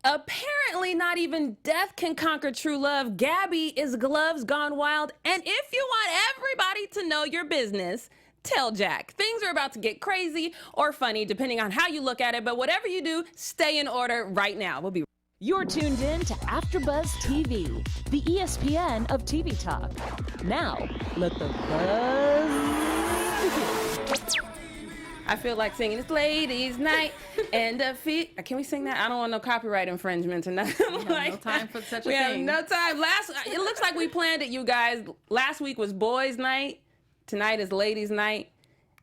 Apparently, not even death can conquer true love. Gabby is gloves gone wild. And if you want everybody to know your business, tell Jack. Things are about to get crazy or funny, depending on how you look at it. But whatever you do, stay in order right now. We'll be. You're tuned in to AfterBuzz TV, the ESPN of TV talk. Now, let the buzz begin. I feel like singing "It's Ladies' Night" and Can we sing that? I don't want no copyright infringements or nothing. We have no time for such a we thing. We have no time. It looks like we planned it, you guys. Last week was boys' night. Tonight is ladies' night.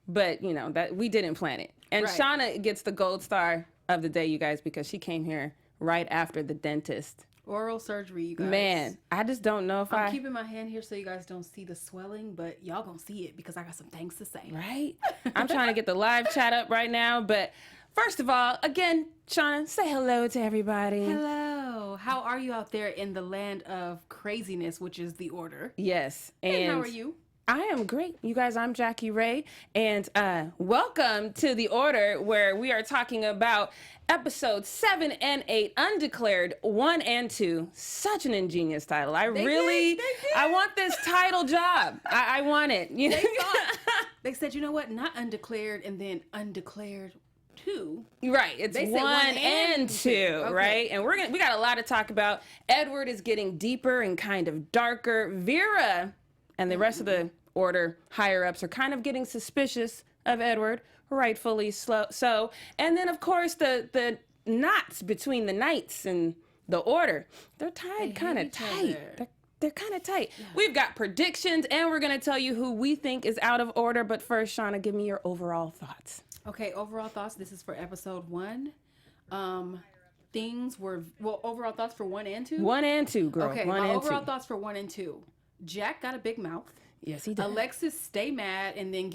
But you know that we didn't plan it. And right. Shawna gets the gold star of the day, you guys, because she came here right after the dentist. Oral surgery, you guys. Man, I just don't know if I'm keeping my hand here so you guys don't see the swelling, but y'all gonna see it because I got some things to say. Right? I'm trying to get the live chat up right now, but first of all, again, Shawna, say hello to everybody. Hello. How are you out there in the land of craziness, which is the Order? Yes. And how are you? I am great. You guys, I'm Jackie Rae, and welcome to The Order, where we are talking about episodes 7 and 8, Undeclared 1 and 2. Such an ingenious title. I want this title job. I want it. You know? They said, you know what? Not Undeclared and then Undeclared 2. Right. It's one and two, okay. Right? And we got a lot to talk about. Edward is getting deeper and kind of darker. Vera and the rest of the Order higher-ups are kind of getting suspicious of Edward, rightfully so. And then, of course, the knots between the Knights and the Order, they're tied kind of tight. They're kind of tight. Yeah. We've got predictions, and we're going to tell you who we think is out of order. But first, Shawna, give me your overall thoughts. Okay, overall thoughts. This is for episode 1. Overall thoughts for 1 and 2? 1 and 2, girl. Okay, my overall thoughts for 1 and 2. Jack got a big mouth. Yes, he did. Alexis stay mad and then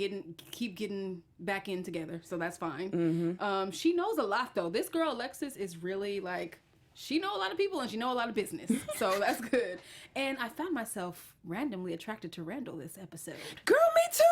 keep getting back in together, so that's fine. Mm-hmm. She knows a lot though. This girl Alexis is really like, she know a lot of people and she know a lot of business, so that's good. And I found myself randomly attracted to Randall this episode. Girl, me too.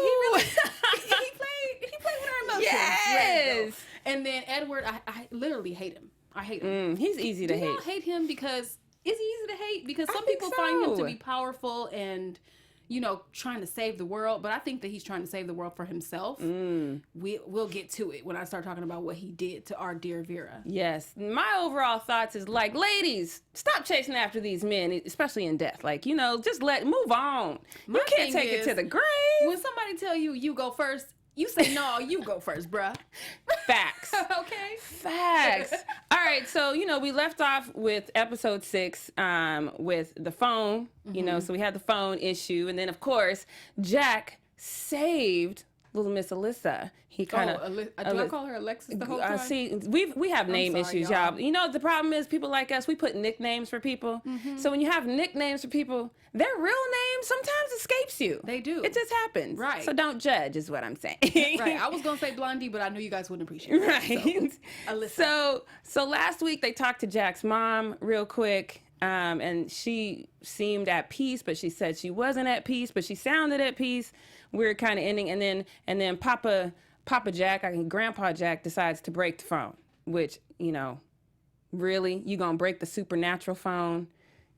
He played with our emotions. Yes. Randall. And then Edward, I literally hate him. I hate him. He's easy to hate. Do y'all hate him because? Is he easy to hate? Because some people find him to be powerful and, you know, trying to save the world. But I think that he's trying to save the world for himself. We'll get to it when I start talking about what he did to our dear Vera. Yes. My overall thoughts is like, ladies, stop chasing after these men, especially in death. Like, you know, just move on. You can't take it to the grave. When somebody tell you go first, you say, no, you go first, bruh. Facts. Okay. Facts. All right. So, you know, we left off with episode 6 with the phone, you know, so we had the phone issue. And then, of course, Jack saved little Miss Alyssa. He kind of. Do I call her Alexis the whole time? See, we have name issues, y'all. You know, the problem is people like us, we put nicknames for people. So when you have nicknames for people, their real name sometimes escapes you. They do. It just happens. Right. So don't judge, is what I'm saying. Right. I was gonna say Blondie, but I knew you guys wouldn't appreciate it. Right. So, Alyssa. So last week they talked to Jack's mom real quick. And she seemed at peace, but she said she wasn't at peace, but she sounded at peace. Weird kind of ending. And then Papa Jack, Grandpa Jack decides to break the phone, which, you know, really? You gonna break the supernatural phone?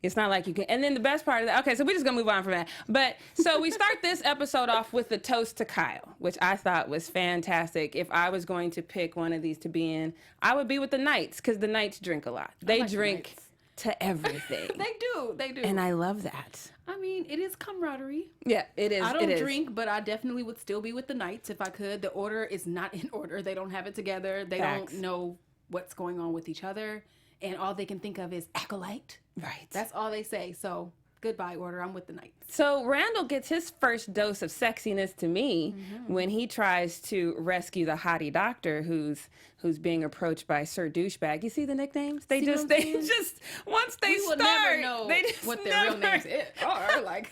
It's not like you can. And then the best part of that, okay, so we're just gonna move on from that. But so we start this episode off with the toast to Kyle, which I thought was fantastic. If I was going to pick one of these to be in, I would be with the Knights, because the Knights drink a lot. They drink to everything. They do. And I love that. I mean, it is camaraderie. Yeah, it is. I don't drink, but I definitely would still be with the Knights if I could. The Order is not in order. They don't have it together. They don't know what's going on with each other. And all they can think of is acolyte. Right. That's all they say. So goodbye, Order. I'm with the Knights. So Randall gets his first dose of sexiness to me when he tries to rescue the hottie doctor who's being approached by Sir Douchebag. You see the nicknames? They just once they we start, never know they just what their real names are. Like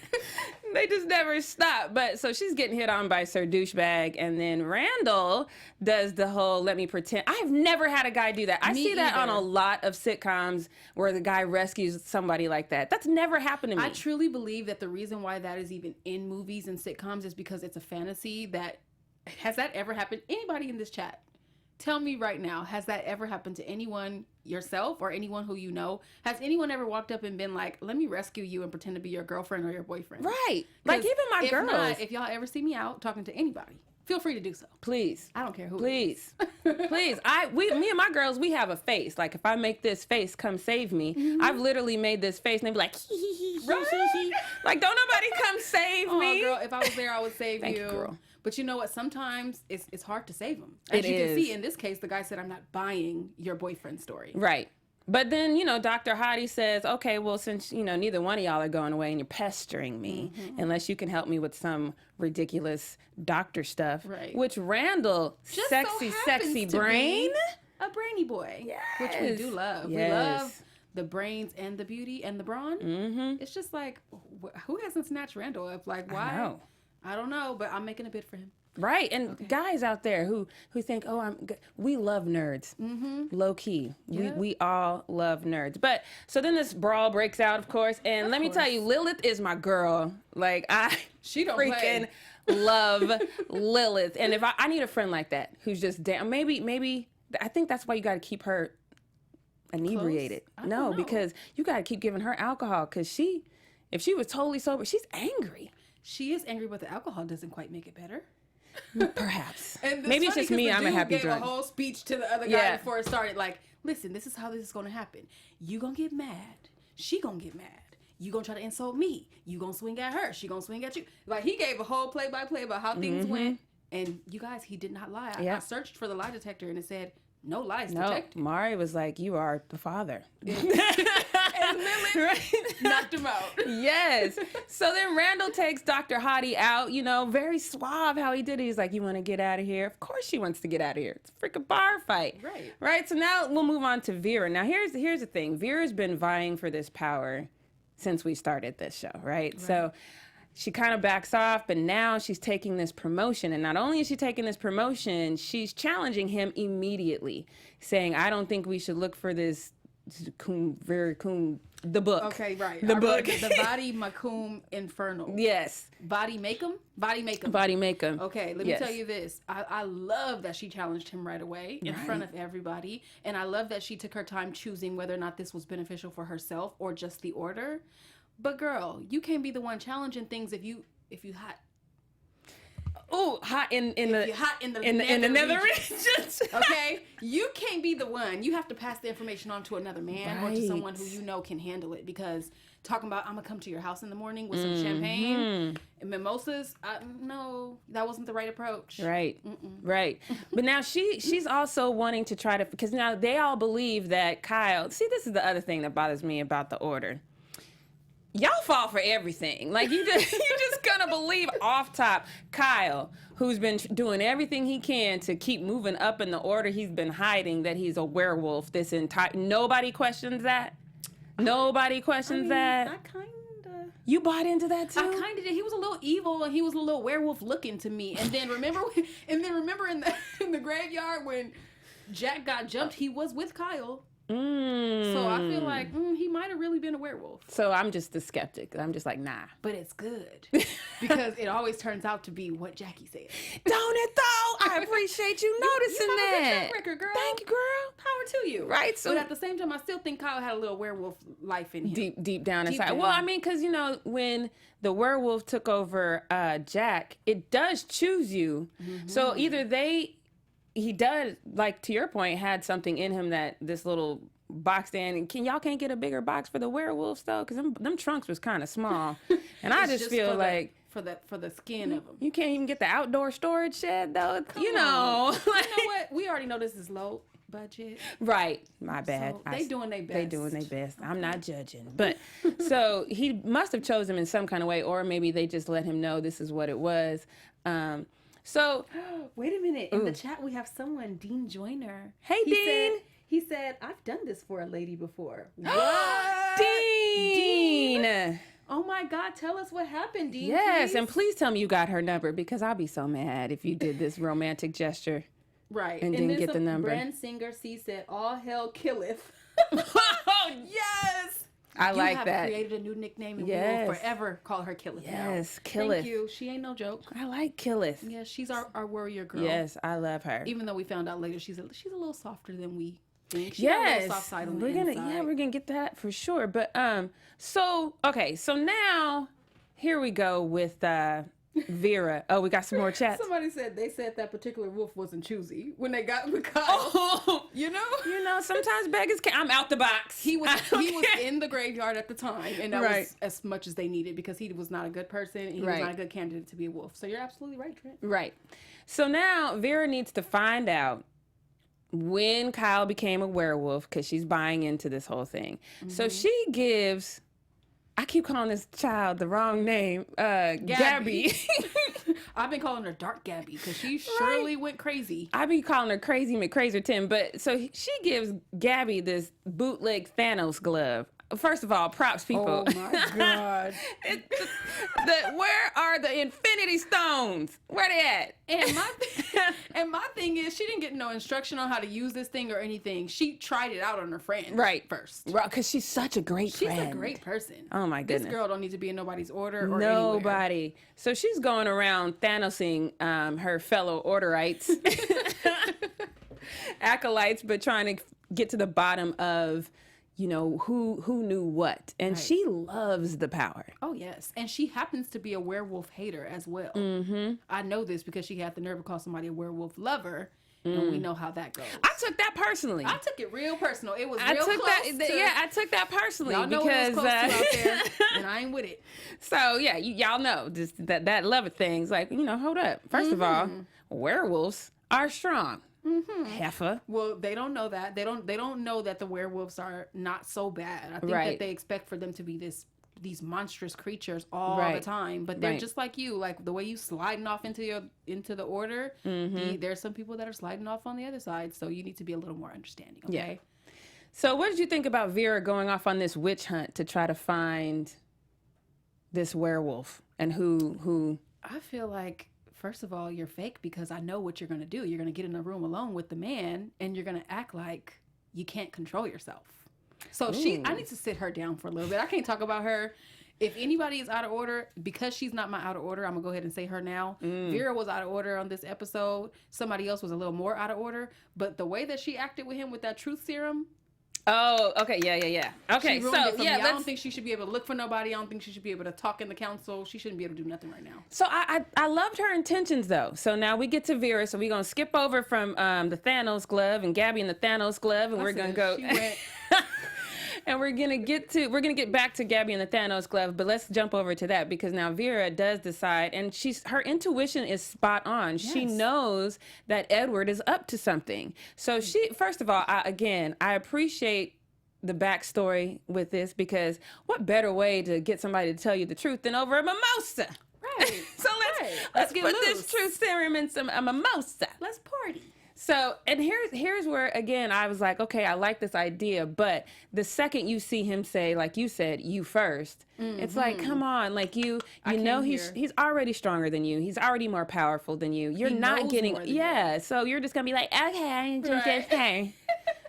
they just never stop. But so she's getting hit on by Sir Douchebag, and then Randall does the whole let me pretend. I've never had a guy do that. I see that on a lot of sitcoms where the guy rescues somebody like that. That's never happened to me. I truly believe that the reason why that is even in movies and sitcoms is because it's a fantasy that has that ever happened? Anybody in this chat? Tell me right now, has that ever happened to anyone, yourself or anyone who you know? Has anyone ever walked up and been like, let me rescue you and pretend to be your girlfriend or your boyfriend? Right. Like even my girls. Not, if y'all ever see me out talking to anybody, feel free to do so. Please. I don't care who. Please. Please. Me and my girls, we have a face. Like if I make this face, come save me. I've literally made this face and they be like, hee hee hee hee hee. Like don't nobody come save me. Girl, if I was there, I would save Thank you, girl. But you know what? Sometimes it's hard to save them. As you can see, in this case, the guy said, I'm not buying your boyfriend story. Right. But then, Dr. Hottie says, okay, well, since, neither one of y'all are going away and you're pestering me, unless you can help me with some ridiculous doctor stuff, right. Which Randall, just sexy brain. A brainy boy. Yes. Which we do love. Yes. We love the brains and the beauty and the brawn. Mm-hmm. It's just like, who hasn't snatched Randall up? Like, why? I don't know, but I'm making a bid for him. Right, and guys out there who think, we love nerds, low key. Yeah. We all love nerds. But so then this brawl breaks out, of course, and let me tell you, Lilith is my girl. Like she don't freaking love Lilith, and if I need a friend like that who's just down, maybe I think that's why you got to keep her inebriated. No, because you got to keep giving her alcohol because if she was totally sober, she's angry. She is angry, but the alcohol doesn't quite make it better. Perhaps. And maybe it's just me. I'm a happy drunk. Gave a whole speech to the other guy before it started. Like, listen, this is how this is going to happen. You gonna get mad. She gonna get mad. You gonna try to insult me. You gonna swing at her. She gonna swing at you. Like he gave a whole play-by-play about how things went. And you guys, he did not lie. I searched for the lie detector and it said no lies detected. Mari was like, you are the father. And Lilith knocked him out. Yes. So then Randall takes Dr. Hottie out, very suave how he did it. He's like, you want to get out of here? Of course she wants to get out of here. It's a freaking bar fight. Right. Right? So now we'll move on to Vera. Now here's the thing. Vera's been vying for this power since we started this show, right? So she kind of backs off, but now she's taking this promotion. And not only is she taking this promotion, she's challenging him immediately, saying, I don't think we should look for this the book. Okay, right. The book. The Body Makum Infernal. Yes. Body Makum? Body Makum. Body Makum. Okay, let me tell you this. I love that she challenged him right away in front of everybody. And I love that she took her time choosing whether or not this was beneficial for herself or just the order. But girl, you can't be the one challenging things if you hot. Oh, hot in the nether regions. Okay, you can't be the one. You have to pass the information on to another man or to someone who you know can handle it. Because talking about I'm gonna come to your house in the morning with some champagne and mimosas, no, that wasn't the right approach. Right, right. But now she's also wanting to try to, because now they all believe that Kyle. See, this is the other thing that bothers me about the order. Y'all fall for everything. Like you're just gonna believe off top Kyle, who's been doing everything he can to keep moving up in the order. He's been hiding that he's a werewolf this entire. Nobody questions that. Nobody questions that. I kinda. You bought into that too. I kinda did. He was a little evil and he was a little werewolf looking to me. And then remember in the graveyard when Jack got jumped, he was with Kyle. So I feel like he might have really been a werewolf. So I'm just the skeptic. I'm just like, nah. But it's good because it always turns out to be what Jackie said. Don't it though? I appreciate you noticing you have that. A good track record, girl. Thank you, girl. Power to you. Right. So, but at the same time, I still think Kyle had a little werewolf life in him. Deep down inside. Well, I mean, because when the werewolf took over Jack, it does choose you. So either he does, like to your point, had something in him that this little box stand. Y'all can't get a bigger box for the werewolves though, because them trunks was kind of small, and I just feel like for the skin of them, you can't even get the outdoor storage shed though. You know what? We already know this is low budget. Right. My bad. So they doing their best. They doing their best. I'm not judging, but so he must have chosen him in some kind of way, or maybe they just let him know this is what it was. So wait a minute. In the chat, we have someone, Dean Joyner. Hey, Dean. He said, I've done this for a lady before. What? Dean. Oh my God, tell us what happened, Dean. Yes, please. and please tell me you got her number because I'll be so mad if you did this romantic gesture. Right. And didn't get the number. Brand Singer C said, all hell killeth. Oh, yes. I like that. You have created a new nickname, and we will forever call her Killith. Yes, now. Killith. Thank you. She ain't no joke. I like Killith. Yeah, she's our warrior girl. Yes, I love her. Even though we found out later she's a little softer than we think. She got a little soft side on the inside. We're gonna get that for sure. But so now here we go with Vera. Oh, we got some more chats. Somebody said that particular wolf wasn't choosy when they got with Kyle. Oh, you know, sometimes beggars can. I'm out the box. He was in the graveyard at the time, and that was as much as they needed because he was not a good person and he was not a good candidate to be a wolf. So you're absolutely right, Trent. Right. So now Vera needs to find out when Kyle became a werewolf because she's buying into this whole thing. Mm-hmm. So she gives. I keep calling this child the wrong name, Gabby. I've been calling her Dark Gabby because she surely went crazy. I be calling her Crazy McCrazerton, but so she gives Gabby this bootleg Thanos glove. First of all, props, people. Oh my God. Where are the Infinity Stones? Where they at? And my thing is, she didn't get no instruction on how to use this thing or anything. She tried it out on her friend first. Right, because she's such a great friend. She's a great person. Oh my goodness. This girl don't need to be in nobody's order or Nobody. Anywhere. So she's going around Thanosing her fellow Orderites, acolytes, but trying to get to the bottom of who knew what. And she loves the power. Oh, yes. And she happens to be a werewolf hater as well. Mm-hmm. I know this because she had the nerve to call somebody a werewolf lover. And we know how that goes. I took that personally. I took it real personal. It was real close I took that personally. Y'all know because, it was close to out there, and I ain't with it. So, yeah, y'all know just that love of things. Like, hold up. First of all, werewolves are strong. Mm-hmm. Heifer. Well, they don't know that. They don't know that the werewolves are not so bad. I think that they expect for them to be these monstrous creatures all the time, but they're just like you, like the way you sliding off into the order. Mm-hmm. There's some people that are sliding off on the other side, so you need to be a little more understanding. Okay. Yeah. So, what did you think about Vera going off on this witch hunt to try to find this werewolf and who? I feel like, first of all, you're fake because I know what you're going to do. You're going to get in a room alone with the man and you're going to act like you can't control yourself. So I need to sit her down for a little bit. I can't talk about her. If anybody is out of order, because she's not my out of order, I'm going to go ahead and say her now. Vera was out of order on this episode. Somebody else was a little more out of order. But the way that she acted with him with that truth serum. Oh, okay. Yeah. Okay, so I don't think she should be able to look for nobody. I don't think she should be able to talk in the council. She shouldn't be able to do nothing right now. So I loved her intentions though. So now we get to Vera. So we're gonna skip over from the Thanos glove and Gabby and the Thanos glove, and we're gonna go. She went. And we're gonna get back to Gabby and the Thanos glove, but let's jump over to that because now Vera does decide, and her intuition is spot on. Yes. She knows that Edward is up to something. So first of all, I appreciate the backstory with this because what better way to get somebody to tell you the truth than over a mimosa? Right. So let's put this truth serum in a mimosa. Let's party. So, and here's where, again, I was like, okay, I like this idea. But the second you see him say, like you said, you first, it's like, come on, like you know, he's already stronger than you. He's already more powerful than you. You're not getting, so you're just going to be like, okay, okay.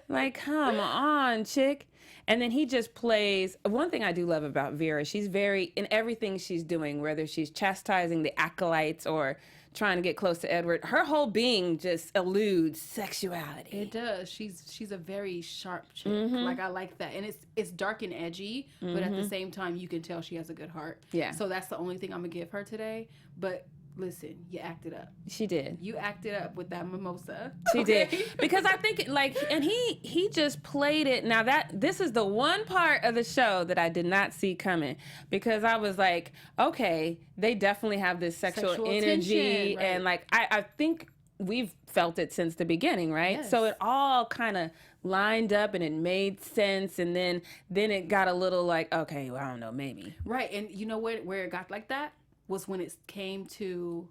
Like, come on, chick. And then he just plays. One thing I do love about Vera, she's very, in everything she's doing, whether she's chastising the acolytes or trying to get close to Edward, her whole being just eludes sexuality. It does. She's a very sharp chick. Like, I like that. And it's dark and edgy, but at the same time, you can tell she has a good heart. Yeah. So that's the only thing I'm going to give her today. But listen, you acted up. She did. You acted up with that mimosa. She did. Because I think, and he just played it. Now, this is the one part of the show that I did not see coming. Because I was like, okay, they definitely have this sexual energy. Tension, right. And, I think we've felt it since the beginning, right? Yes. So it all kind of lined up and it made sense. And then it got a little like, okay, well, I don't know, maybe. Right. And you know where it got like that? Was when it came to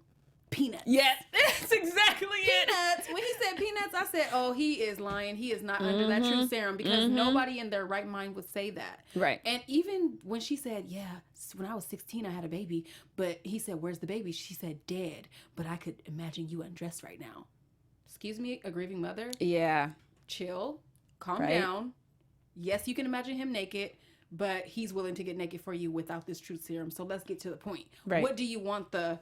Peanuts. Yes, that's exactly Peanuts. When he said Peanuts, I said, oh, he is lying. He is not under that truth serum because nobody in their right mind would say that. Right. And even when she said, yeah, when I was 16, I had a baby, but he said, where's the baby? She said, dead, but I could imagine you undressed right now. Excuse me, a grieving mother? Yeah. Chill. Calm down. Yes, you can imagine him naked, but he's willing to get naked for you without this truth serum. So let's get to the point. Right. What do you want the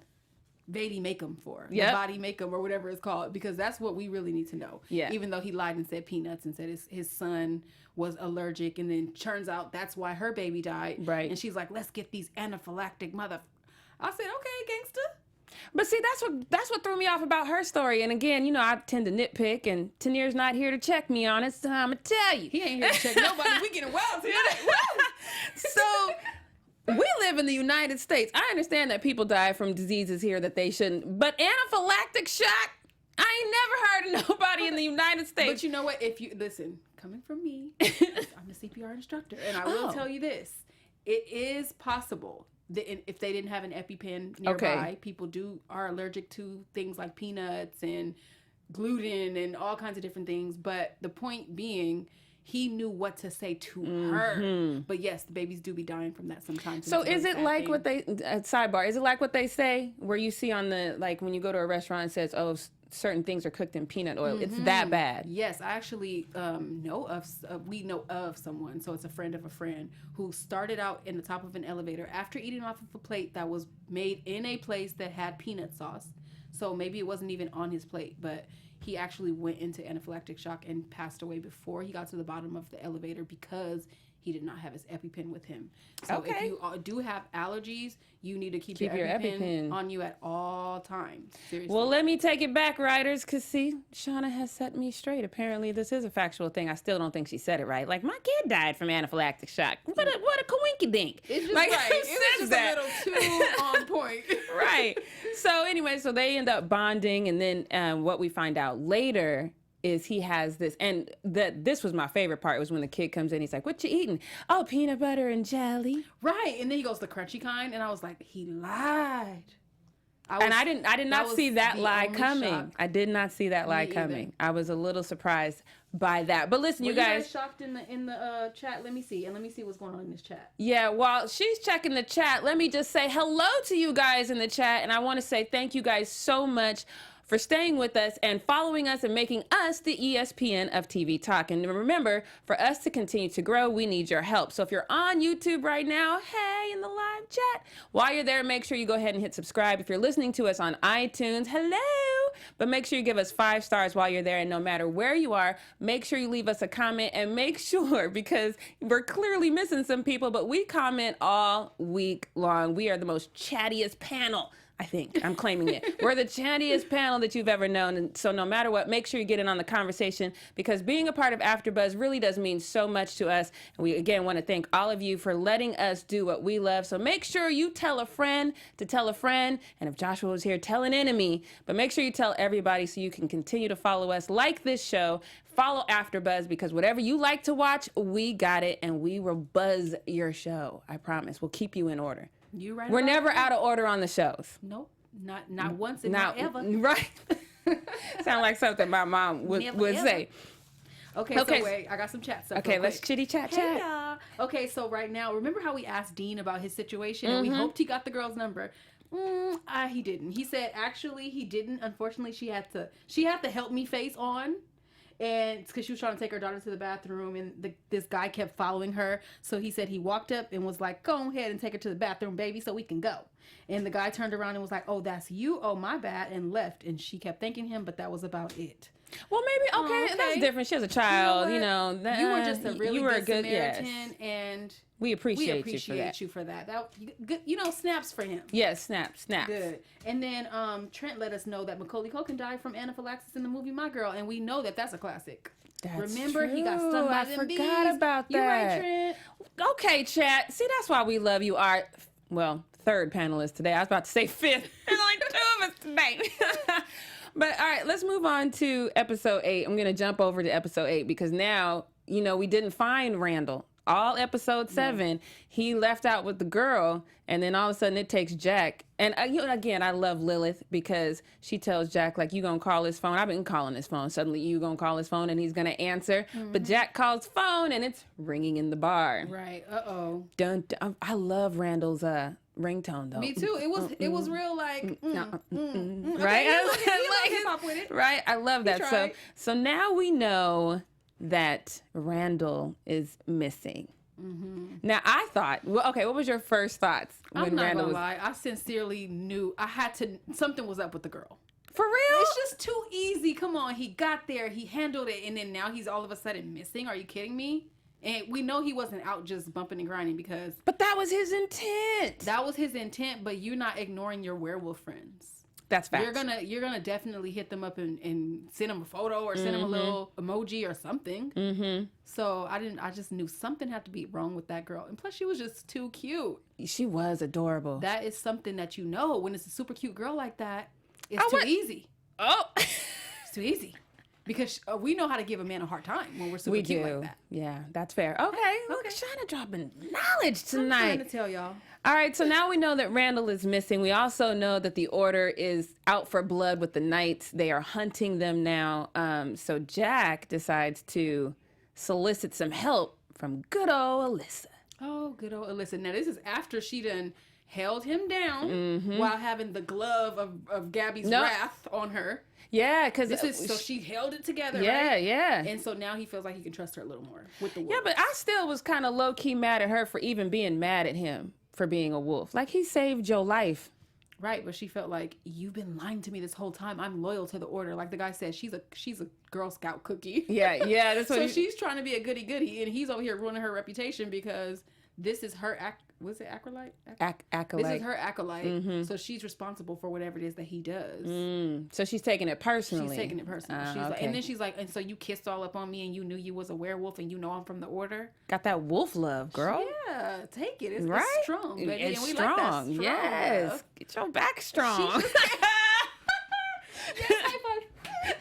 Vady make him for? Yep. The body make him, or whatever it's called, because that's what we really need to know. Yeah. Even though he lied and said peanuts and said his son was allergic, and then turns out that's why her baby died. Right. And she's like, let's get these anaphylactic mother. I said, okay, gangster. But see, that's what threw me off about her story. And again, you know, I tend to nitpick, and Tanir's not here to check me on it, so I'm gonna tell you. He ain't here to check nobody. We getting wild tonight. So we live in the United States. I understand that people die from diseases here that they shouldn't, but anaphylactic shock, I ain't never heard of nobody in the United States. But you know what? If you listen, coming from me, I'm a CPR instructor, and I will tell you this: it is possible that if they didn't have an EpiPen nearby, people are allergic to things like peanuts and gluten and all kinds of different things. But the point being, he knew what to say to her. But yes, the babies do be dying from that sometimes. So is it like what they, sidebar, is it like what they say where you see on the, like when you go to a restaurant and says, oh, certain things are cooked in peanut oil. It's that bad. Yes, I actually we know of someone, so it's a friend of a friend, who started out in the top of an elevator after eating off of a plate that was made in a place that had peanut sauce. So maybe it wasn't even on his plate, but he actually went into anaphylactic shock and passed away before he got to the bottom of the elevator because he did not have his EpiPen with him. So if you do have allergies, you need to keep your EpiPen on you at all times. Seriously. Well, let me take it back, writers, because see, Shawna has set me straight. Apparently, this is a factual thing. I still don't think she said it right. Like, my kid died from anaphylactic shock. What a coinky-dink. It's just like, right. It was just a little too on point. Right. So anyway, so they end up bonding, and then what we find out later is he has this, and this was my favorite part, was when the kid comes in, he's like, what you eating? Oh, peanut butter and jelly. Right. And then he goes the crunchy kind, and I was like, he lied. I did not see that lie coming. Shock. I did not see that lie coming. I was a little surprised by that. But listen, you guys shocked in the chat? Let me see what's going on in this chat. Yeah, while she's checking the chat, let me just say hello to you guys in the chat, and I want to say thank you guys so much for staying with us and following us and making us the ESPN of TV Talk. And remember, for us to continue to grow, we need your help. So if you're on YouTube right now, hey, in the live chat, while you're there, make sure you go ahead and hit subscribe. If you're listening to us on iTunes, hello, but make sure you give us 5 stars while you're there. And no matter where you are, make sure you leave us a comment, and make sure, because we're clearly missing some people, but we comment all week long. We are the most chattiest panel, I think. I'm claiming it. We're the chattiest panel that you've ever known. And so no matter what, make sure you get in on the conversation, because being a part of AfterBuzz really does mean so much to us. And we, again, want to thank all of you for letting us do what we love. So make sure you tell a friend to tell a friend. And if Joshua was here, tell an enemy. But make sure you tell everybody so you can continue to follow us, like this show. Follow AfterBuzz, because whatever you like to watch, we got it. And we will buzz your show. I promise. We'll keep you in order. You right? We're never out of order on the shows. Nope, not once and not ever. Right. Sound like something my mom would say. Okay, so wait, I got some chat stuff. Okay, let's chitty chat. Okay, so right now, remember how we asked Dean about his situation and we hoped he got the girl's number? He didn't. He said actually he didn't. Unfortunately, she had to help me face on. And it's because she was trying to take her daughter to the bathroom, and this guy kept following her. So he said he walked up and was like, go ahead and take her to the bathroom, baby, so we can go. And the guy turned around and was like, oh, that's you? Oh, my bad, and left. And she kept thanking him, but that was about it. Well, maybe, okay. That's different. She has a child, you know. You were just a really good Samaritan, and we appreciate you for that. Good, snaps for him. Yes, snaps. Good. And then Trent let us know that Macaulay Culkin died from anaphylaxis in the movie My Girl, and we know that that's a classic. Remember, true. He got stung by them bees. I forgot about that. You right, Trent? Okay, chat. See, that's why we love you. Our, third panelist today. I was about to say fifth. There's only 2 of us today. But all right, let's move on to episode 8. I'm going to jump over to episode 8 because now, we didn't find Randall. All episode 7, he left out with the girl, and then all of a sudden it takes Jack. And again, I love Lilith because she tells Jack, like, you gonna call his phone? I've been calling his phone. Suddenly you gonna call his phone and he's gonna answer. But Jack calls phone and it's ringing in the bar. Right. Uh-oh. Dun, dun. I love Randall's ringtone though. Me too. It was real like right. Okay, hip hop with it. Right. I love that. So now we know that Randall is missing. Now, I thought, well, okay, what was your first thoughts when I'm not Randall gonna was... lie. I sincerely knew something was up with the girl. For real? It's just too easy. Come on. He got there. He handled it. And then now he's all of a sudden missing. Are you kidding me? And we know he wasn't out just bumping and grinding because... But that was his intent. That was his intent, but you're not ignoring your werewolf friends. That's facts. You're gonna definitely hit them up and send them a photo or send them a little emoji or something. Mm-hmm. So I just knew something had to be wrong with that girl. And plus she was just too cute. She was adorable. That is something that you know when it's a super cute girl like that. It's too easy. Oh. It's too easy. Because we know how to give a man a hard time when we're super cute like that. Yeah, that's fair. Okay, look at Shawna dropping knowledge tonight. I'm trying to tell y'all. All right, so now we know that Randall is missing. We also know that the Order is out for blood with the Knights. They are hunting them now. So Jack decides to solicit some help from good old Alyssa. Oh, good old Alyssa. Now, this is after she done held him down while having the glove of Gabby's wrath on her. Yeah, because so she held it together, yeah, right? Yeah. And so now he feels like he can trust her a little more with the wolf. Yeah, but I still was kind of low-key mad at her for even being mad at him for being a wolf. Like, he saved your life. Right, but she felt like, you've been lying to me this whole time. I'm loyal to the Order. Like the guy said, she's a Girl Scout cookie. Yeah, that's what So she's trying to be a goody-goody, and he's over here ruining her reputation because this is her was it acolyte? Acolyte. This is her acolyte, so she's responsible for whatever it is that he does. So she's taking it personally. She's taking it personally. She's like, and then she's like, and so you kissed all up on me, and you knew you was a werewolf, and you know I'm from the Order. Got that wolf love, girl. Yeah, take it. It's right? strong, baby. It's and we strong. like that strong. Yes. Love. Get your back strong. Yes, high five.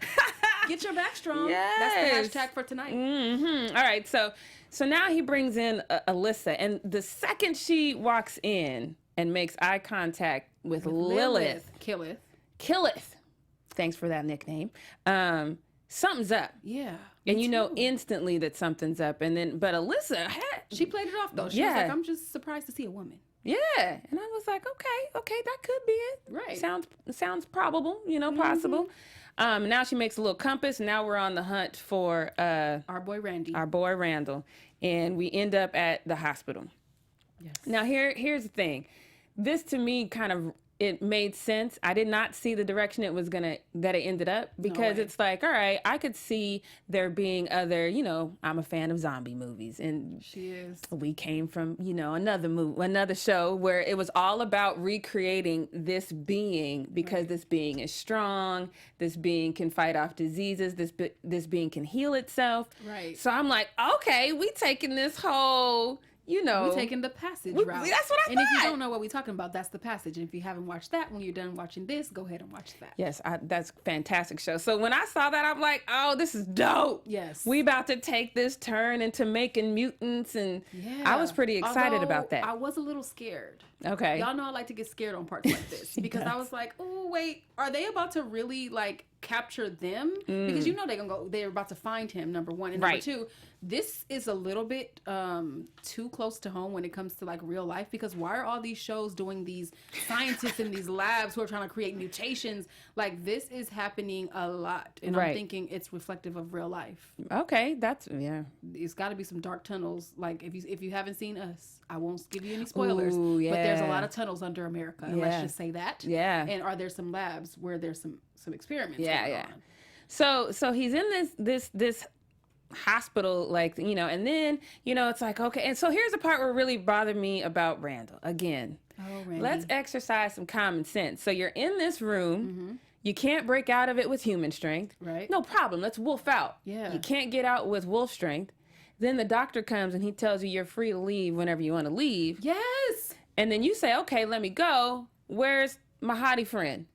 Get your back strong. Yes. That's the hashtag for tonight. All right, so now he brings in Alyssa, and the second she walks in and makes eye contact with Lilith. Killeth. Thanks for that nickname. Something's up. Yeah. And you know instantly that something's up. And then, but Alyssa she played it off though. She was like, I'm just surprised to see a woman. Yeah. And I was like, okay, that could be it. Right. Sounds probable, possible. Now she makes a little compass. Now we're on the hunt for our boy Randall. And we end up at the hospital. Yes. Now here's the thing. This to me it made sense. I did not see the direction that it ended up, because it's like, all right, I could see there being other, I'm a fan of zombie movies, and she is. We came from, another show where it was all about recreating this being, because this being is strong, this being can fight off diseases, this being can heal itself. Right. So I'm like, okay, we taking this whole, we're taking the Passage route. That's what I thought. And if you don't know what we're talking about, that's the Passage. And if you haven't watched that, when you're done watching this, go ahead and watch that. Yes, that's a fantastic show. So when I saw that, I'm like, oh, this is dope. Yes. We about to take this turn into making mutants, and I was pretty excited about that. I was a little scared. Okay. Y'all know I like to get scared on parts like this, because I was like, oh, wait, are they about to really capture them? Because they're about to find him, number one. And number two, this is a little bit too close to home when it comes to real life, because why are all these shows doing these scientists in these labs who are trying to create mutations? This is happening a lot, and I'm thinking it's reflective of real life. Okay, It's got to be some dark tunnels. If you haven't seen Us, I won't give you any spoilers. Ooh, yeah. But there's a lot of tunnels under America. Yeah. Let's just say that. Yeah. And are there some labs where there's some experiments going on? So he's in this hospital, and then, it's like, okay. And so here's the part where it really bothered me about Randall. Again, let's exercise some common sense. So you're in this room. Mm-hmm. You can't break out of it with human strength. Right. No problem. Let's wolf out. Yeah. You can't get out with wolf strength. Then the doctor comes and he tells you you're free to leave whenever you want to leave. Yes. And then you say, okay, let me go. Where's my hottie friend?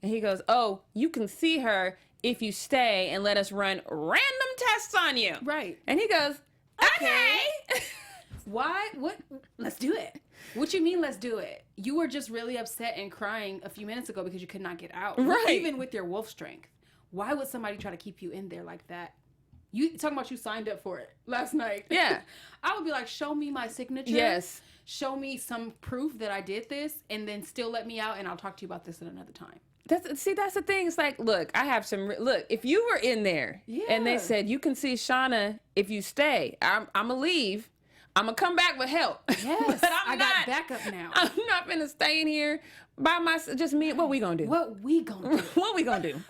And he goes, oh, you can see her if you stay and let us run random tests on you. Right. And he goes, okay. Why? What? Let's do it. What you mean, let's do it? You were just really upset and crying a few minutes ago because you could not get out. Right. Even with your wolf strength. Why would somebody try to keep you in there like that? You talking about you signed up for it last night. Yeah. I would be like, show me my signature. Yes. Show me some proof that I did this, and then still let me out, and I'll talk to you about this at another time. That's the thing. It's like, look, I have look, if you were in there and they said, you can see Shawna if you stay, I'm going to leave. I'm gonna come back with help. Yes, But I got backup now. I'm not gonna stay in here by myself. Just me. What we gonna do? What we gonna do? What we gonna do?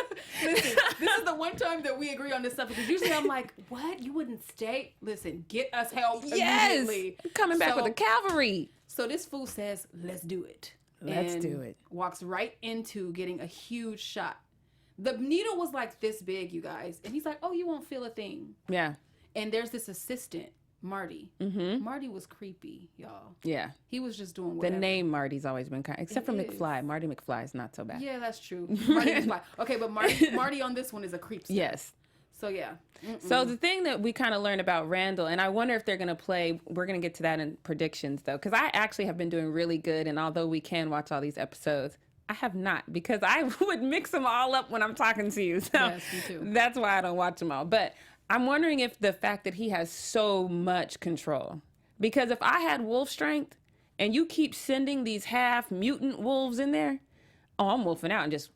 Listen, this is the one time that we agree on this stuff because usually I'm like, what? You wouldn't stay? Listen, get us help immediately. Coming back with the cavalry. So this fool says, let's do it. Let's do it. Walks right into getting a huge shot. The needle was like this big, you guys. And he's like, oh, you won't feel a thing. Yeah. And there's this assistant, Marty. Mm-hmm. Marty was creepy, y'all. Yeah. He was just doing whatever. The name Marty's always been kind, except for McFly. Marty McFly is not so bad. Yeah, that's true. Marty McFly. Okay, but Marty on this one is a creepster. Yes. So yeah. So the thing that we kind of learned about Randall, and I wonder if they're going to play, we're going to get to that in predictions though, because I actually have been doing really good, and although we can watch all these episodes, I have not, because I would mix them all up when I'm talking to you. So yes, me too. That's why I don't watch them all. But I'm wondering if the fact that he has so much control, because if I had wolf strength and you keep sending these half mutant wolves in there, oh, I'm wolfing out and just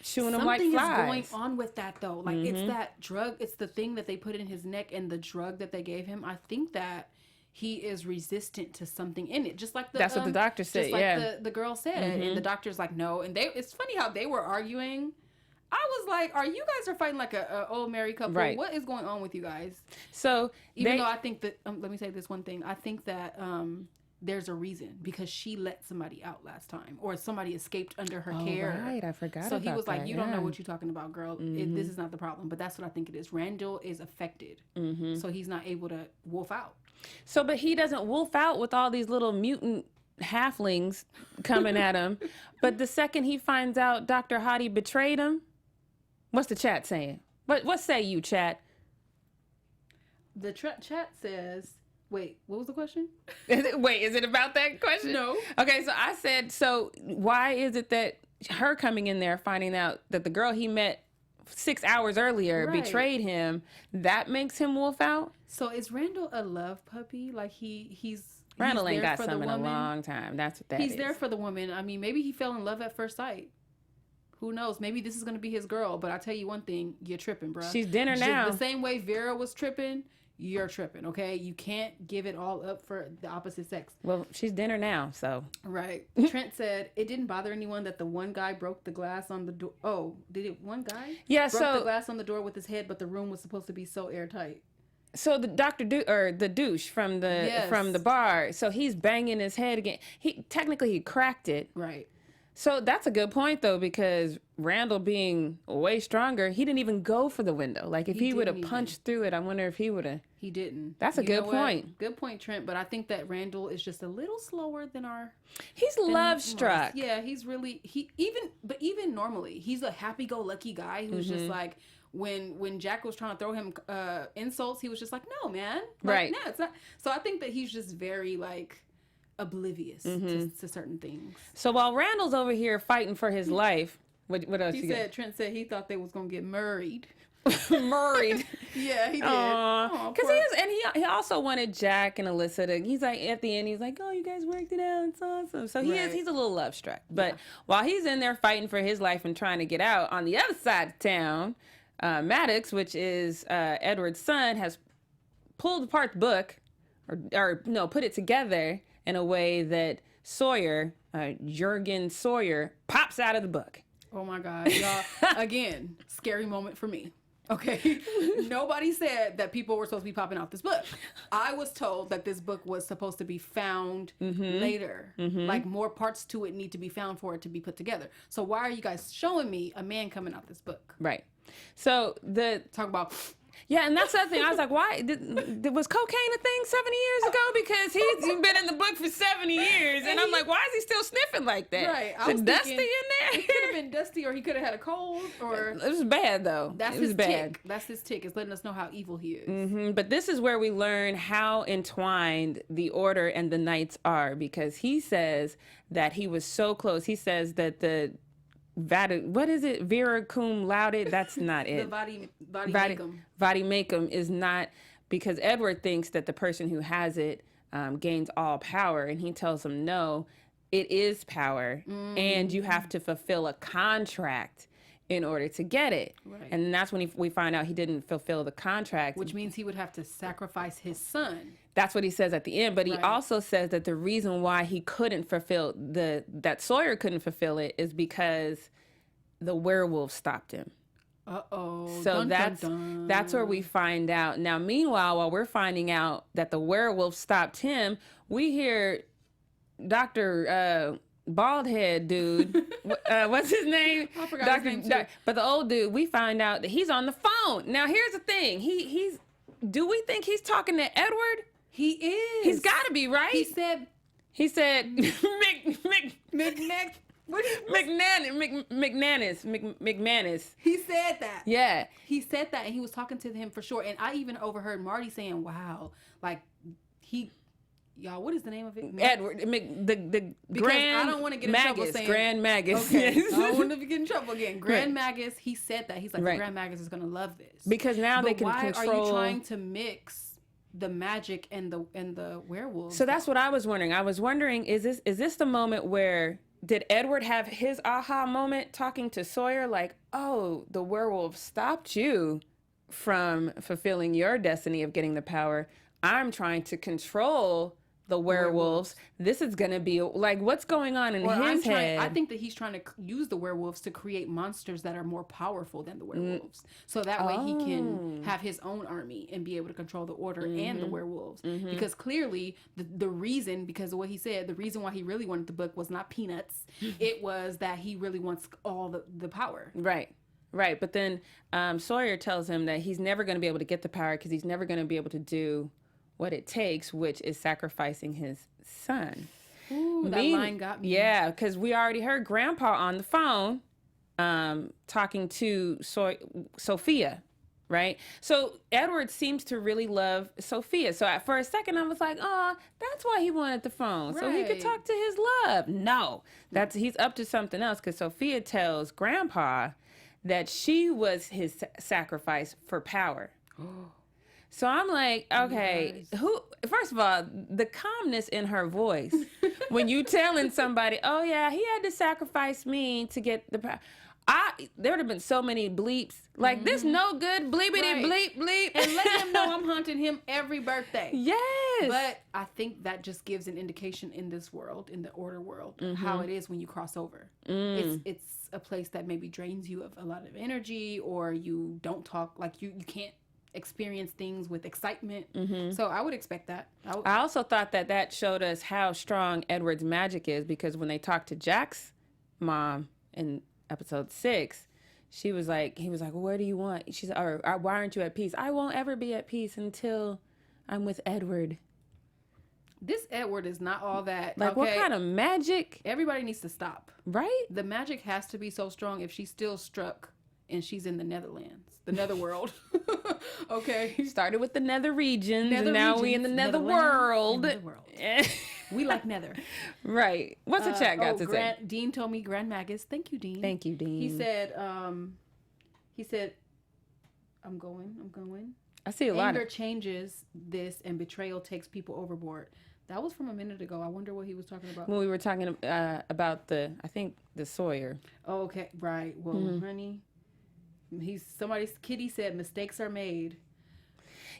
shooing them like flies. Something is going on with that though. Like it's that drug, it's the thing that they put in his neck and the drug that they gave him. I think that he is resistant to something in it. Just like that's what the doctor said. Just like the girl said. And the doctor's like, no. And it's funny how they were arguing. I was like, are you guys fighting like a old married couple? Right. What is going on with you guys? So even though I think that, let me say this one thing. I think that there's a reason, because she let somebody out last time, or somebody escaped under her care. Right, I forgot. So he was like, "You don't know what you're talking about, girl. This is not the problem." But that's what I think it is. Randall is affected, so he's not able to wolf out. So, but he doesn't wolf out with all these little mutant halflings coming at him. But the second he finds out Dr. Hottie betrayed him, what's the chat saying? What say you, chat? The chat says. Wait, what was the question? Wait, is it about that question? No. Okay, so I said, so why is it that her coming in there finding out that the girl he met 6 hours earlier betrayed him, that makes him wolf out? So is Randall a love puppy? Like he's Randall ain't got for some the in a woman? long time. That's what that is. He's there for the woman. I mean, maybe he fell in love at first sight. Who knows? Maybe this is going to be his girl. But I tell you one thing, you're tripping, bro. She's dinner now. The same way Vera was tripping, you're tripping, okay? You can't give it all up for the opposite sex. Well, she's dinner now, so. Right. Trent said it didn't bother anyone that the one guy broke the glass on the door. Oh, did it? One guy? Yeah, broke the glass on the door with his head, but the room was supposed to be so airtight. So the the douche from the bar, so he's banging his head again. He cracked it. Right. So that's a good point, though, because Randall being way stronger, he didn't even go for the window. Like, if he would have punched through it, I wonder if he would have. He didn't. That's a good point. Good point, Trent. But I think that Randall is just a little slower than He's love struck. Yeah, he's really even normally, he's a happy-go-lucky guy who's just like, when Jack was trying to throw him insults, he was just like, no, man. Like, right. No, it's not. So I think that he's just very like oblivious to certain things. So while Randall's over here fighting for his life, what else he said? Trent said he thought they was gonna get married. Married. Yeah, he did. Because he also wanted Jack and Alyssa to. He's like at the end. He's like, "Oh, you guys worked it out. It's awesome." So he's a little love struck. But while he's in there fighting for his life and trying to get out, on the other side of town, Maddox, which is Edward's son, has pulled apart the book, or put it together in a way that Sawyer, Jurgen Sawyer, pops out of the book. Oh my God, y'all! Again, scary moment for me. Okay, nobody said that people were supposed to be popping out this book. I was told that this book was supposed to be found later. Like more parts to it need to be found for it to be put together. So why are you guys showing me a man coming out this book? Right. So talk about. Yeah, and that's the other thing. I was like, why? Was cocaine a thing 70 years ago? Because he's been in the book for 70 years. And I'm like, why is he still sniffing like that? Right. Is it dusty in there? It could have been dusty, or he could have had a cold. Or it was bad, though. That's his tick. That's his tick. It's letting us know how evil he is. But this is where we learn how entwined the Order and the Knights are. Because he says that he was so close. He says that the... what is it? Vera cum laude? That's not it. The vademecum is not, because Edward thinks that the person who has it gains all power, and he tells him no, it is power, and you have to fulfill a contract in order to get it. Right. And that's when we find out he didn't fulfill the contract. Which means he would have to sacrifice his son. That's what he says at the end. But he also says that the reason why he couldn't fulfill that Sawyer couldn't fulfill it is because the werewolf stopped him. Uh-oh. So dun, that's where we find out. Now, meanwhile, while we're finding out that the werewolf stopped him, we hear Dr. Baldhead dude. What's his name? I forgot his name too. But the old dude, we find out that he's on the phone. Now, here's the thing. Do we think he's talking to Edward? He is. He's got to be, right? He said McManus. He said that. Yeah. He said that, and he was talking to him for sure. And I even overheard Marty saying, wow, like y'all, what is the name of it? Edward, the Grand I don't want to get in Magus, trouble saying Grand Magus. Okay, Yes. I don't want to get in trouble again. Grand Magus, he said that. He's like, the Grand Magus is going to love this. Because now they can why control... are you trying to mix the magic and the werewolves? So that's what I was wondering. I was wondering, is this the moment where... Did Edward have his aha moment talking to Sawyer? Like, oh, the werewolf stopped you from fulfilling your destiny of getting the power. I'm trying to control the werewolves. This is going to be like, what's going on in his head? I think that he's trying to use the werewolves to create monsters that are more powerful than the werewolves. So that way he can have his own army and be able to control the order and the werewolves. Because clearly the reason, because of what he said, the reason why he really wanted the book was not peanuts. It was that he really wants all the power. Right. But then Sawyer tells him that he's never going to be able to get the power because he's never going to be able to do what it takes, which is sacrificing his son. Ooh, that line got me. Yeah, because we already heard Grandpa on the phone talking to Sophia, right? So Edward seems to really love Sophia. So for a second, I was like, oh, that's why he wanted the phone. So he could talk to his love. No, he's up to something else because Sophia tells Grandpa that she was his sacrifice for power. So I'm like, okay, first of all, the calmness in her voice when you telling somebody, oh yeah, he had to sacrifice me to get the power. There would have been so many bleeps. Like, this no good bleepity bleep bleep. And let him know I'm haunting him every birthday. Yes. But I think that just gives an indication in this world, in the order world, how it is when you cross over. It's a place that maybe drains you of a lot of energy, or you don't talk, like you can't experience things with excitement. So I would expect that. I also thought that showed us how strong Edward's magic is, because when they talked to Jack's mom in episode 6, he was like, well, what do you want? She said, or why aren't you at peace? I won't ever be at peace until I'm with Edward. This Edward is not all that. Like, what kind of magic? Everybody needs to stop. Right? The magic has to be so strong if she's still struck and she's in the Netherlands, the netherworld. Okay. Started with the nether regions, and now we in the netherworld. We like nether. Right. What's the chat got to say? Dean told me Grand Magus. Thank you, Dean. Thank you, Dean. He said, I'm going. I see a lot. Anger changes this, and betrayal takes people overboard. That was from a minute ago. I wonder what he was talking about. When we were talking about the Sawyer. Oh, okay. Right. Well, honey, somebody's Kitty said mistakes are made.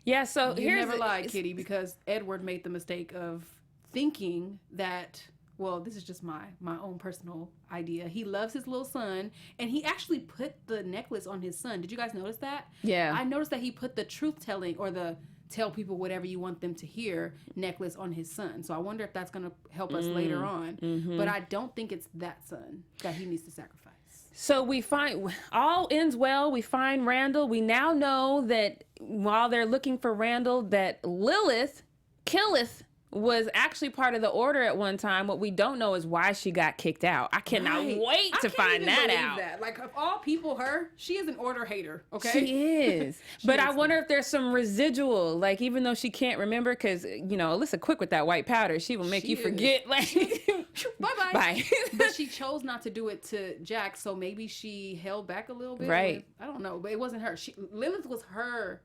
Yeah, so you never lied, Kitty, because Edward made the mistake of thinking that, well, this is just my own personal idea. He loves his little son, and he actually put the necklace on his son. Did you guys notice that? Yeah. I noticed that he put the truth-telling, or the tell people whatever you want them to hear necklace on his son. So I wonder if that's going to help us later on. But I don't think it's that son that he needs to sacrifice. So we find, all ends well. We find Randall. We now know that while they're looking for Randall, that Lilith Killith was actually part of the order at one time. What we don't know is why she got kicked out. I cannot wait to find that out. That. Like, of all people, she is an order hater, okay? She is. But I wonder if there's some residual, like, even though she can't remember, because, Alyssa quick with that white powder, she will make you forget, like, bye-bye. Bye. But she chose not to do it to Jack, so maybe she held back a little bit. Right. I don't know, but it wasn't her. Lilith was her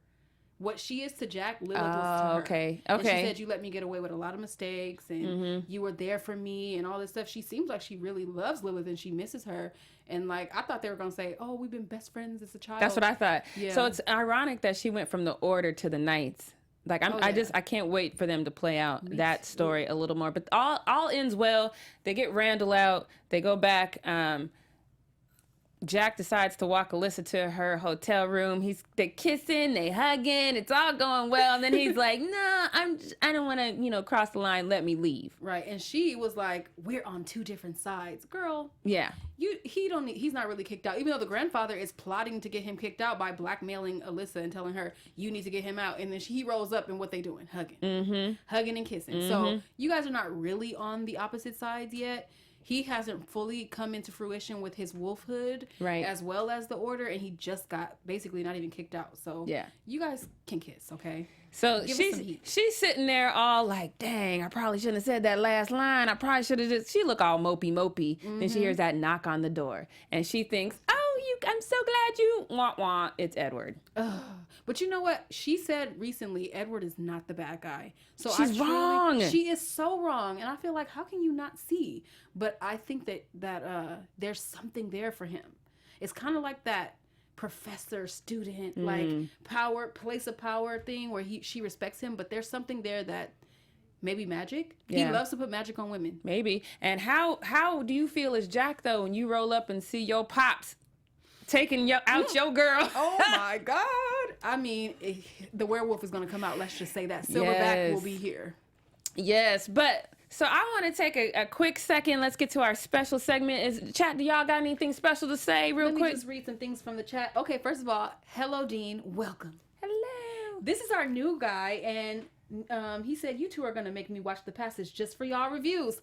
what she is to Jack, Lilith was to her. Okay. And she said, you let me get away with a lot of mistakes, and you were there for me, and all this stuff. She seems like she really loves Lilith, and she misses her. And, like, I thought they were going to say, oh, we've been best friends as a child. That's what I thought. Yeah. So it's ironic that she went from the Order to the Knights. Like, I can't wait for them to play out that story a little more. But all ends well. They get Randall out. They go back. Jack decides to walk Alyssa to her hotel room. They're kissing, they hugging, it's all going well. And then he's like, "Nah, I don't want to, cross the line. Let me leave." Right, and she was like, "We're on two different sides, girl." Yeah, he's not really kicked out, even though the grandfather is plotting to get him kicked out by blackmailing Alyssa and telling her, "You need to get him out." And then he rolls up, and what they doing? Hugging, hugging and kissing. So you guys are not really on the opposite sides yet. He hasn't fully come into fruition with his wolfhood, right, as well as the Order, and he just got basically not even kicked out. So yeah, you guys can kiss, okay? So she's sitting there all like, "Dang, I probably shouldn't have said that last line. I probably should have just." She look all mopey. Then she hears that knock on the door, and she thinks, "Oh, I'm so glad you wah. It's Edward." But you know what? She said recently, Edward is not the bad guy. So she's wrong. She is so wrong, and I feel like, how can you not see? But I think that there's something there for him. It's kind of like that professor student like place of power thing where she respects him, but there's something there that maybe magic. Yeah. He loves to put magic on women. Maybe. And how do you feel as Jack though when you roll up and see your pops taking out your girl? Oh my God. I mean, the werewolf is going to come out. Let's just say that. Silverback will be here. Yes, but so I want to take a quick second. Let's get to our special segment. Chat, do y'all got anything special to say real quick? Let me just read some things from the chat. Okay, first of all, hello, Dean. Welcome. Hello. This is our new guy, and he said, you two are going to make me watch The Passage just for y'all reviews.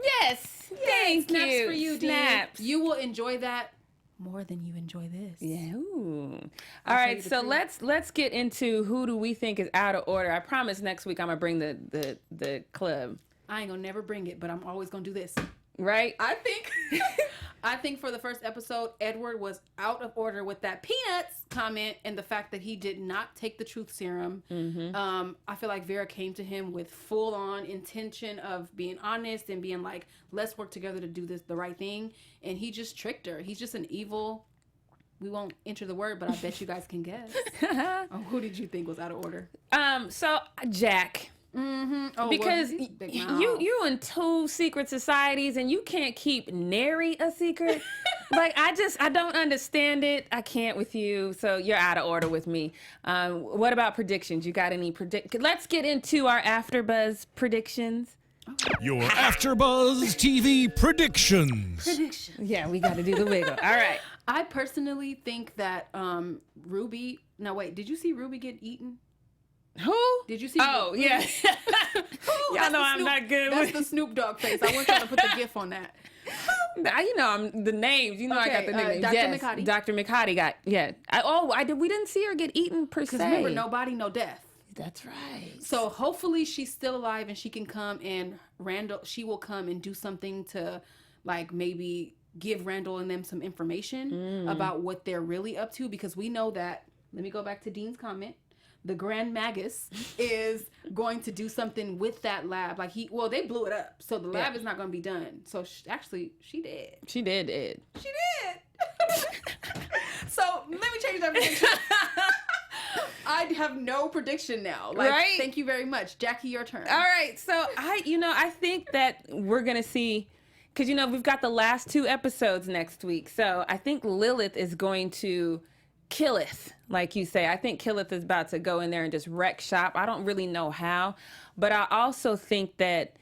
Yes. Thank Snaps you. for you, Snaps. Dean. You will enjoy that more than you enjoy this. Yeah. Ooh. All right. So let's get into who do we think is out of order. I promise next week I'm gonna bring the club. I ain't gonna never bring it, but I'm always gonna do this. Right. I think for the first episode, Edward was out of order with that peanuts comment and the fact that he did not take the truth serum. I feel like Vera came to him with full on intention of being honest and being like, let's work together to do the right thing. And he just tricked her. He's just an evil, we won't enter the word, but I bet you guys can guess. Who did you think was out of order? So Jack. Oh, because you in two secret societies and you can't keep nary a secret. Like I don't understand it. I can't with you. So you're out of order with me. What about predictions? You got any Let's get into our AfterBuzz predictions. Your AfterBuzz TV predictions. Yeah, we got to do the wiggle. All right. I personally think that Ruby. No, wait. Did you see Ruby get eaten? Who? Did you see? Oh, yeah. Y'all know I'm not good with... That's the Snoop Dogg face. I went trying to put the gif on that. I'm the names. I got the nickname. Dr. Yes, McHottie. Dr. McHottie got, yeah. We didn't see her get eaten per se. Because remember, no body, no death. That's right. So hopefully she's still alive and she can come and she will come and do something to like maybe give Randall and them some information about what they're really up to, because we know that, let me go back to Dean's comment, the Grand Magus is going to do something with that lab. Like they blew it up. So the lab is not going to be done. So she did. She did. So let me change that prediction. I have no prediction now. Right? Thank you very much. Jackie, your turn. All right. So I think that we're going to see, because, we've got the last 2 episodes next week. So I think Lilith is going to killeth, like you say. I think Killeth is about to go in there and just wreck shop. I don't really know how, but I also think that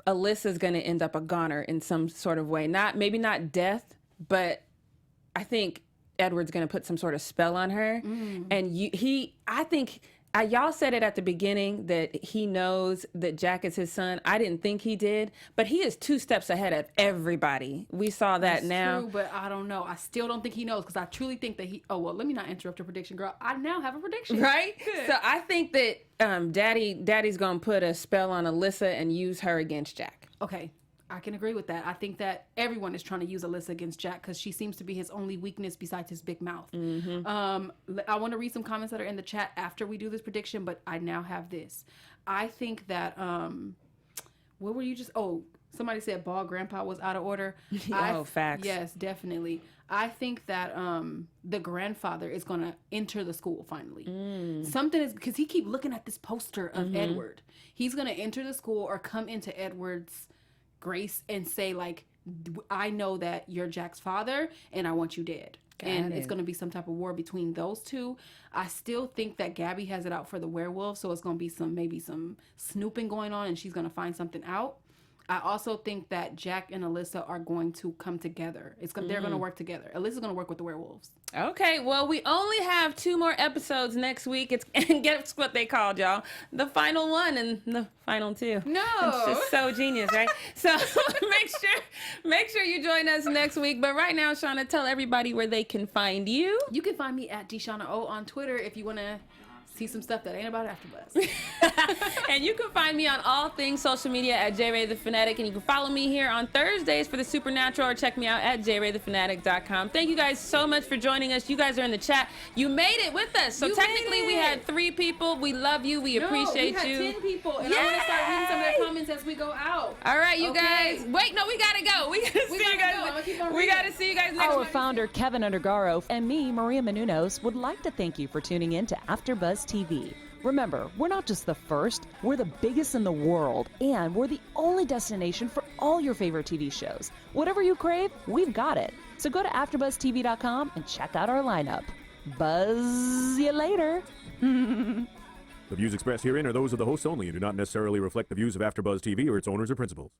Alyssa's going to end up a goner in some sort of way. Maybe not death, but I think Edward's going to put some sort of spell on her. And I think y'all said it at the beginning that he knows that Jack is his son. I didn't think he did, but he is 2 steps ahead of everybody. We saw that now. True, but I don't know. I still don't think he knows, because I truly think that let me not interrupt your prediction, girl. I now have a prediction. Right? Good. So I think that Daddy's going to put a spell on Alyssa and use her against Jack. Okay. I can agree with that. I think that everyone is trying to use Alyssa against Jack because she seems to be his only weakness besides his big mouth. I want to read some comments that are in the chat after we do this prediction, but I now have this. I think that, what were you just, somebody said Bald Grandpa was out of order. Facts. Yes, definitely. I think that the grandfather is going to enter the school finally. Something is, because he keep looking at this poster of Edward. He's going to enter the school or come into Edward's grace and say, like, I know that you're Jack's father and I want you dead. It's going to be some type of war between those two. I still think that Gabby has it out for the werewolf, so it's going to be maybe some snooping going on and she's going to find something out. I also think that Jack and Alyssa are going to come together. They're going to work together. Alyssa's going to work with the werewolves. Okay, well, we only have 2 more episodes next week. And guess what they called, y'all? The final one and the final 2. No. It's just so genius, right? So make sure you join us next week. But right now, Shawna, tell everybody where they can find you. You can find me at DShawnaO on Twitter if you want to see some stuff that ain't about AfterBuzz. And you can find me on all things social media at JRay the Fanatic, and you can follow me here on Thursdays for the Supernatural, or check me out at jraythefanatic.com. Thank you guys so much for joining us. You guys are in the chat. You made it with us. So technically we had 3 people. We love you. We appreciate you. We had 10 people, and Yay! I want to start reading some of their comments as we go out. All right, you guys. Wait, no, we gotta go. We gotta see you guys. We gotta see you guys next Our week. founder, Keven Undergaro, and me, Maria Menounos, would like to thank you for tuning in to AfterBuzz TV. Remember, we're not just the first, we're the biggest in the world, and we're the only destination for all your favorite TV shows. Whatever you crave, we've got it. So go to AfterBuzzTV.com and check out our lineup. Buzz you later. The views expressed herein are those of the hosts only and do not necessarily reflect the views of AfterBuzz TV or its owners or principals.